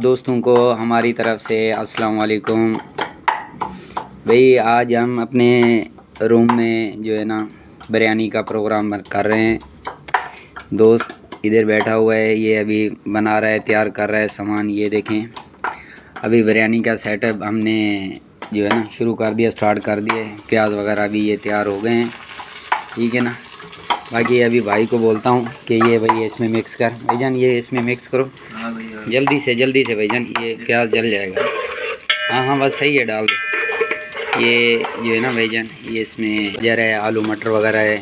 दोस्तों को हमारी तरफ से अस्सलाम वालेकुम। भाई आज हम अपने रूम में जो है ना बिरयानी का प्रोग्राम कर रहे हैं। दोस्त इधर बैठा हुआ है, ये अभी बना रहा है, तैयार कर रहा है सामान। ये देखें, अभी बिरयानी का सेटअप हमने जो है ना शुरू कर दिया, स्टार्ट कर दिए। प्याज वगैरह भी ये तैयार हो गए हैं, ठीक है ना। बाकी अभी भाई को बोलता हूँ कि ये भाई इसमें मिक्स कर, भाईजान ये इसमें मिक्स करो जल्दी से भाईजान, ये प्याज जल जाएगा। हाँ हाँ बस सही है, डाल दो। ये जो है ना भाईजान, ये इसमें गाजर है, आलू मटर वगैरह है,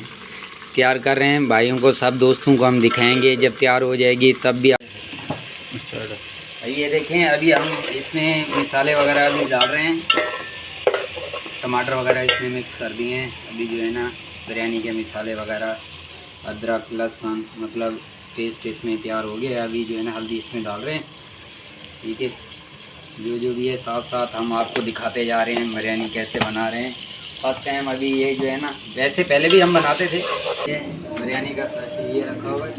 तैयार कर रहे हैं। भाइयों को सब दोस्तों को हम दिखाएंगे जब तैयार हो जाएगी तब भी। ये देखें, अभी हम इसमें मसाले वगैरह भी डाल रहे हैं, टमाटर वगैरह इसमें मिक्स कर दिए हैं। अभी जो है ना बिरयानी के मसाले वगैरह, अदरक लहसुन, मतलब टेस्ट इसमें तैयार हो गया। अभी जो है ना हल्दी इसमें डाल रहे हैं, ठीक है। जो भी है साथ साथ हम आपको दिखाते जा रहे हैं बिरयानी कैसे बना रहे हैं। फर्स्ट टाइम अभी ये जो है ना, वैसे पहले भी हम बनाते थे। ये बिरयानी का साशी ये रखा हुआ है,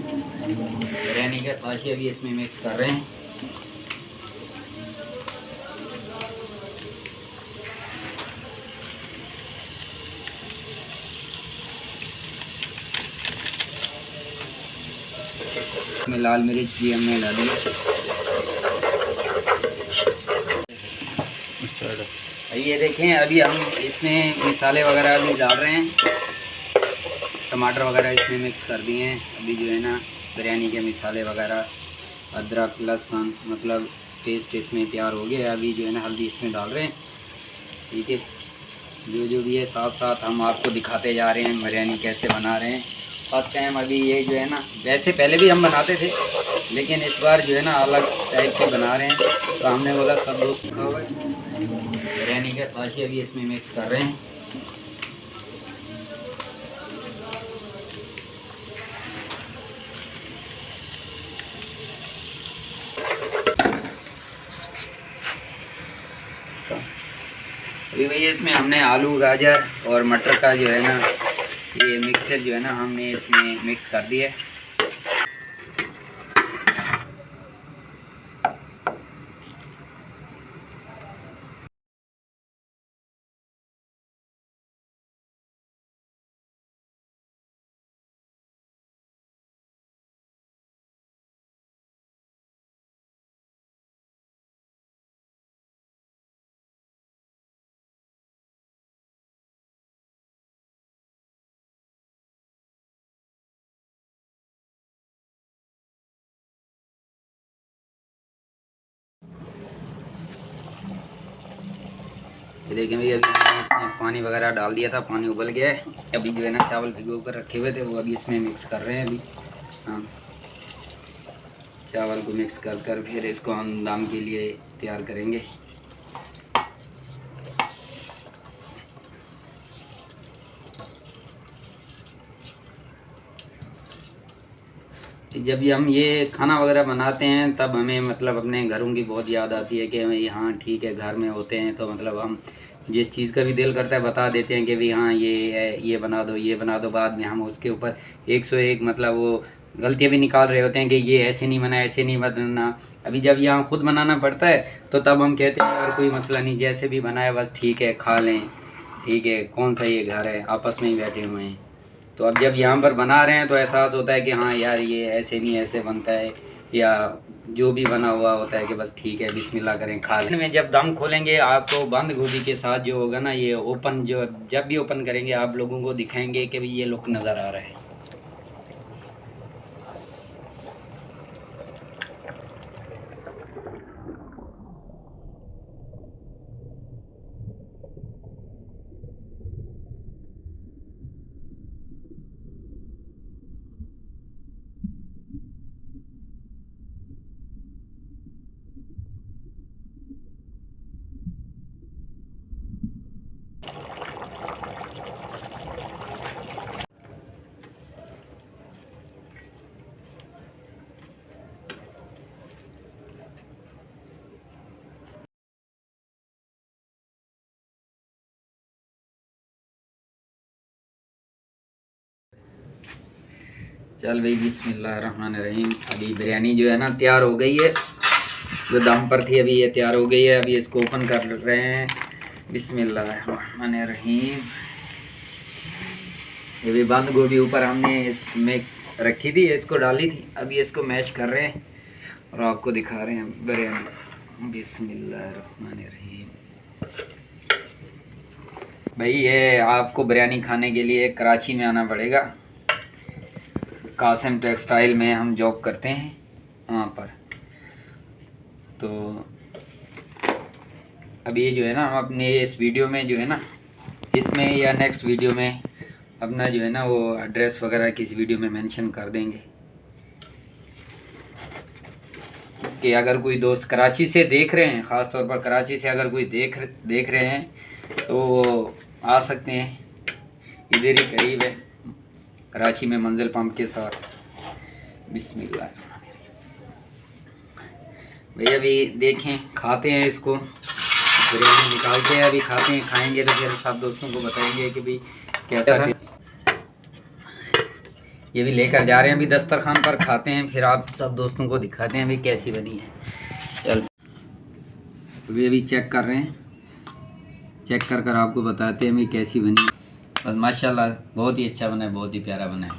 बिरयानी का साशी अभी इसमें मिक्स कर रहे हैं। इसमें लाल मिर्च भी हमने डाली। ये देखें, अभी हम इसमें मसाले वगैरह भी डाल रहे हैं, टमाटर वगैरह इसमें मिक्स कर दिए हैं। अभी जो है ना बिरयानी के मसाले वगैरह, अदरक लहसुन, मतलब टेस्ट इसमें तैयार हो गया। अभी जो है ना हल्दी इसमें डाल रहे हैं, ठीक है। जो भी है साथ साथ हम आपको दिखाते जा रहे हैं बिरयानी कैसे बना रहे हैं। फर्स्ट टाइम अभी ये जो है ना, वैसे पहले भी हम बनाते थे लेकिन इस बार जो है ना अलग टाइप के बना रहे हैं, तो हमने बोला सब दोस्त खा हुआ है। बिरयानी का साशी अभी इसमें मिक्स कर रहे हैं। अभी भैया इसमें हमने आलू गाजर और मटर का जो है ना ये मिक्सचर जो है ना हमने इसमें मिक्स कर दिया है। ये देखें भैया, अभी मैंने इसमें पानी वगैरह डाल दिया था, पानी उबल गया है। अभी जो है ना चावल भिगो कर रखे हुए थे वो अभी इसमें मिक्स कर रहे हैं। अभी हाँ, चावल को मिक्स कर फिर इसको हम दम के लिए तैयार करेंगे। जब भी हम ये खाना वगैरह बनाते हैं तब हमें मतलब अपने घरों की बहुत याद आती है कि भाई हाँ ठीक है, घर में होते हैं तो मतलब हम जिस चीज़ का भी दिल करता है बता देते हैं कि भाई हाँ ये है, ये बना दो, ये बना दो। बाद में हम उसके ऊपर 101 मतलब वो गलतियाँ भी निकाल रहे होते हैं कि ये ऐसे नहीं बना, ऐसे नहीं बनना। अभी जब यहाँ खुद बनाना पड़ता है तो तब हम कहते हैं यार कोई मसला नहीं, जैसे भी बनाए बस ठीक है, खा लें, ठीक है, कौन सा ये घर है, आपस में ही बैठे हुए हैं। तो अब जब यहाँ पर बना रहे हैं तो एहसास होता है कि हाँ यार ये ऐसे नहीं ऐसे बनता है, या जो भी बना हुआ होता है कि बस ठीक है बिस्मिल्लाह करें, खा लें। में जब दम खोलेंगे आपको बंद गोभी के साथ जो होगा ना, ये ओपन जो जब भी ओपन करेंगे आप लोगों को दिखाएंगे कि भाई ये लुक नज़र आ रहा है। चल भाई बिस्मिल्लाहिर्रहमानिर्रहीम। अभी बिरयानी जो है ना तैयार हो गई है। जो दम पर थी अभी ये तैयार हो गई है। अभी इसको ओपन कर रहे हैं। बिस्मिल्लाहिर्रहमानिर्रहीम। ये भी बंद गोभी ऊपर हमने इसमें रखी थी, इसको डाली थी। अभी इसको मैश कर रहे हैं और आपको दिखा रहे हैं बिरयानी। बिस्मिल्लाहिर्रहमानिर्रहीम। भाई ये आपको बिरयानी खाने के लिए कराची में आना पड़ेगा। कासिम टेक्सटाइल में हम जॉब करते हैं वहाँ पर। तो अभी जो है ना हम अपने इस वीडियो में जो है ना, इसमें या नेक्स्ट वीडियो में अपना जो है ना वो एड्रेस वगैरह किस वीडियो में मेंशन कर देंगे कि अगर कोई दोस्त कराची से देख रहे हैं, ख़ास तौर पर कराची से अगर कोई देख रहे हैं तो वो आ सकते हैं। इधर ही करीब है, कराची में मंजिल पंप के साथ। बिस्मिल्लाह। भैया अभी देखें, खाते हैं इसको, बिरयानी निकालते हैं, अभी खाते हैं। खाएंगे तो फिर सब दोस्तों को बताएंगे कि भाई कैसा है। ये भी लेकर जा रहे हैं अभी दस्तरखान पर, खाते हैं फिर आप सब दोस्तों को दिखाते हैं अभी कैसी बनी है। चल अभी चेक कर रहे हैं, चेक कर आपको बताते हैं अभी कैसी बनी। बस माशाल्लाह बहुत ही अच्छा बना है, बहुत ही प्यारा बना है।